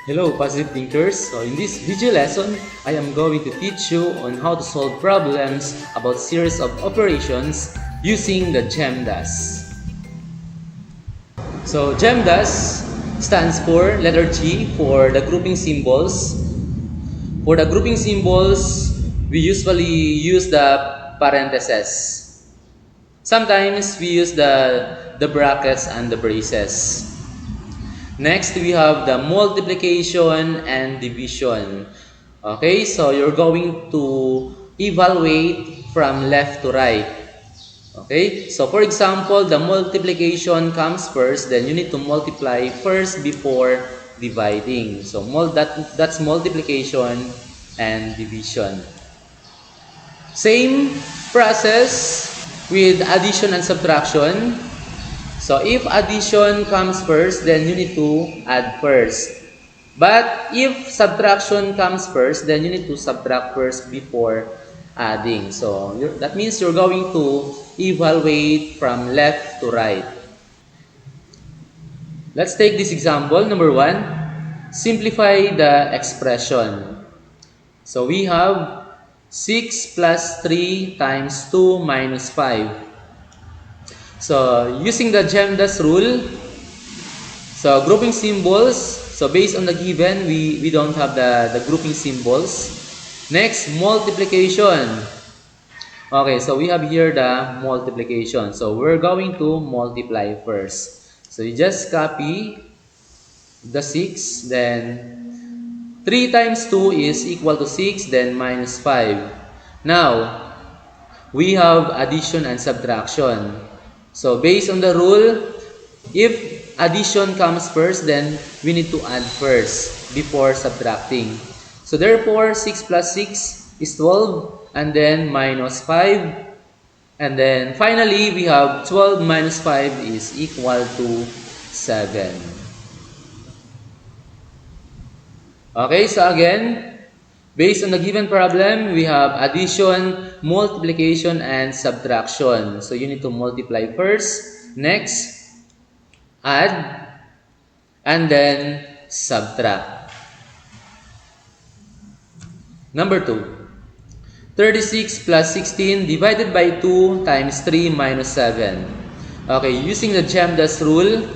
Hello, positive thinkers. So in this video lesson, I am going to teach you on how to solve problems about series of operations using the GEMDAS. So GEMDAS stands for letter G for the grouping symbols. For the grouping symbols, we usually use the parentheses. Sometimes we use the brackets and the braces. Next, we have the multiplication and division. Okay, so you're going to evaluate from left to right. Okay, so for example, the multiplication comes first, then you need to multiply first before dividing. So that's multiplication and division. Same process with addition and subtraction. So if addition comes first, then you need to add first. But if subtraction comes first, then you need to subtract first before adding. So that means you're going to evaluate from left to right. Let's take this example. Number 1, simplify the expression. So we have 6 plus 3 times 2 minus 5. So, using the GEMDAS rule, so grouping symbols, so based on the given, we don't have the grouping symbols. Next, multiplication. Okay, so we have here the multiplication. So, we're going to multiply first. So, you just copy the 6, then 3 times 2 is equal to 6, then minus 5. Now, we have addition and subtraction. So, based on the rule, if addition comes first, then we need to add first before subtracting. So, therefore, 6 plus 6 is 12, and then minus 5. And then, finally, we have 12 minus 5 is equal to 7. Okay, so again, based on the given problem, we have addition, multiplication, and subtraction. So you need to multiply first, next, add, and then subtract. Number 2, 36 plus 16 divided by 2 times 3 minus 7. Okay, using the GEMDAS rule,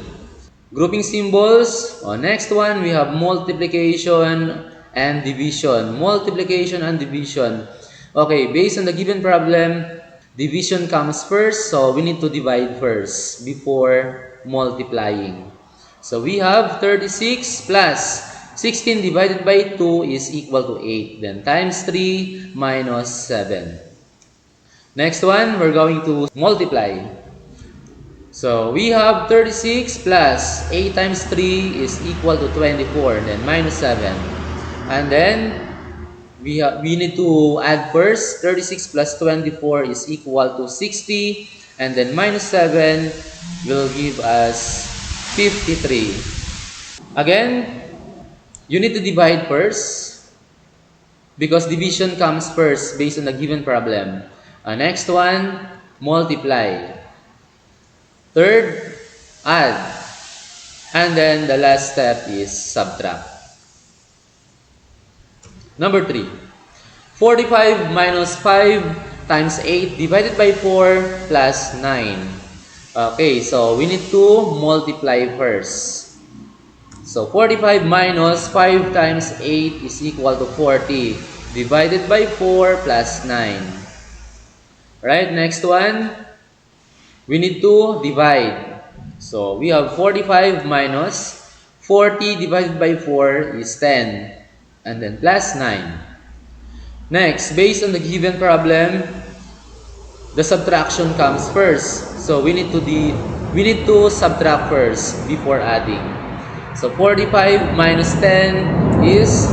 grouping symbols. Next one, we have multiplication and division. Multiplication and division. Okay, based on the given problem, division comes first, so we need to divide first before multiplying. So we have 36 plus 16 divided by 2 is equal to 8. Then times 3 minus 7. Next one, we're going to multiply. So we have 36 plus 8 times 3 is equal to 24, then minus 7. And then we need to add first. 36 plus 24 is equal to 60, and then minus 7 will give us 53. Again, you need to divide first because division comes first based on the given problem. Next one, multiply. Third, add. And then the last step is subtract. Number 3, 45 minus 5 times 8 divided by 4 plus 9. Okay, so we need to multiply first. So 45 minus 5 times 8 is equal to 40 divided by 4 plus 9. Right, next one, we need to divide. So we have 45 minus 40 divided by 4 is 10. And then plus 9. Next, based on the given problem, the subtraction comes first. So we need to subtract first before adding. So 45 minus 10 is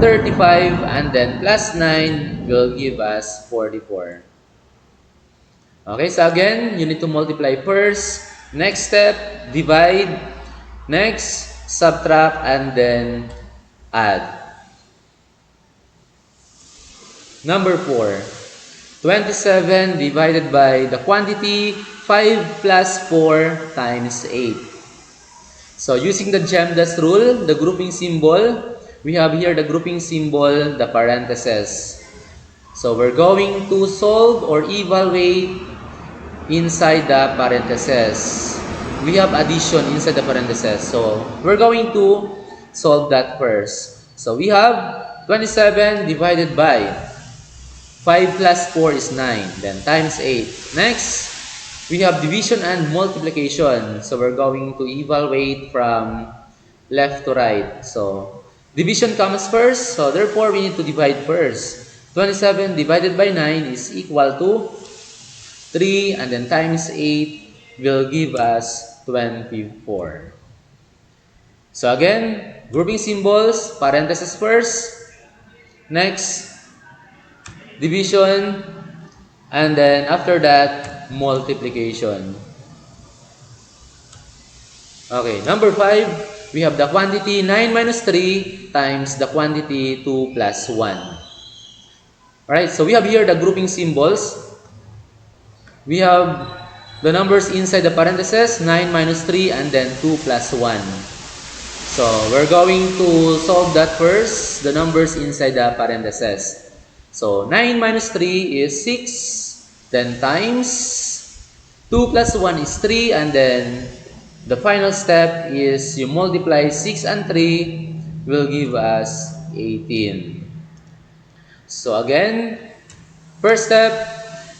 35, and then plus 9 will give us 44. Okay, so again, you need to multiply first. Next step, divide. Next, subtract, and then add. Number 4, 27 divided by the quantity 5 plus 4 times 8. So using the GEMDAS rule, the grouping symbol, we have here the grouping symbol, the parentheses. So we're going to solve or evaluate inside the parentheses. We have addition inside the parentheses. So we're going to solve that first. So we have 27 divided by 5 plus 4 is 9. Then times 8. Next, we have division and multiplication. So we're going to evaluate from left to right. So division comes first. So therefore, we need to divide first. 27 divided by 9 is equal to 3, and then times 8 will give us 24. So again, grouping symbols, parentheses first. Next, division, and then after that, multiplication. Okay, number 5, we have the quantity 9 minus 3 times the quantity 2 plus 1. Alright, so we have here the grouping symbols. We have the numbers inside the parentheses, 9 minus 3 and then 2 plus 1. So we're going to solve that first, the numbers inside the parentheses. So 9 minus 3 is 6, then times 2 plus 1 is 3, and then the final step is you multiply 6 and 3 will give us 18. So again, first step,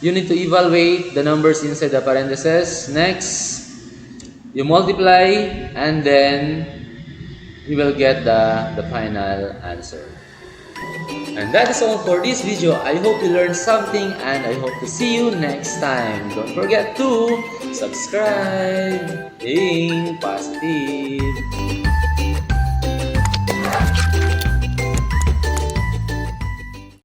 you need to evaluate the numbers inside the parentheses. Next, you multiply, and then you will get the final answer. And that is all for this video. I hope you learned something, and I hope to see you next time. Don't forget to subscribe. Being positive.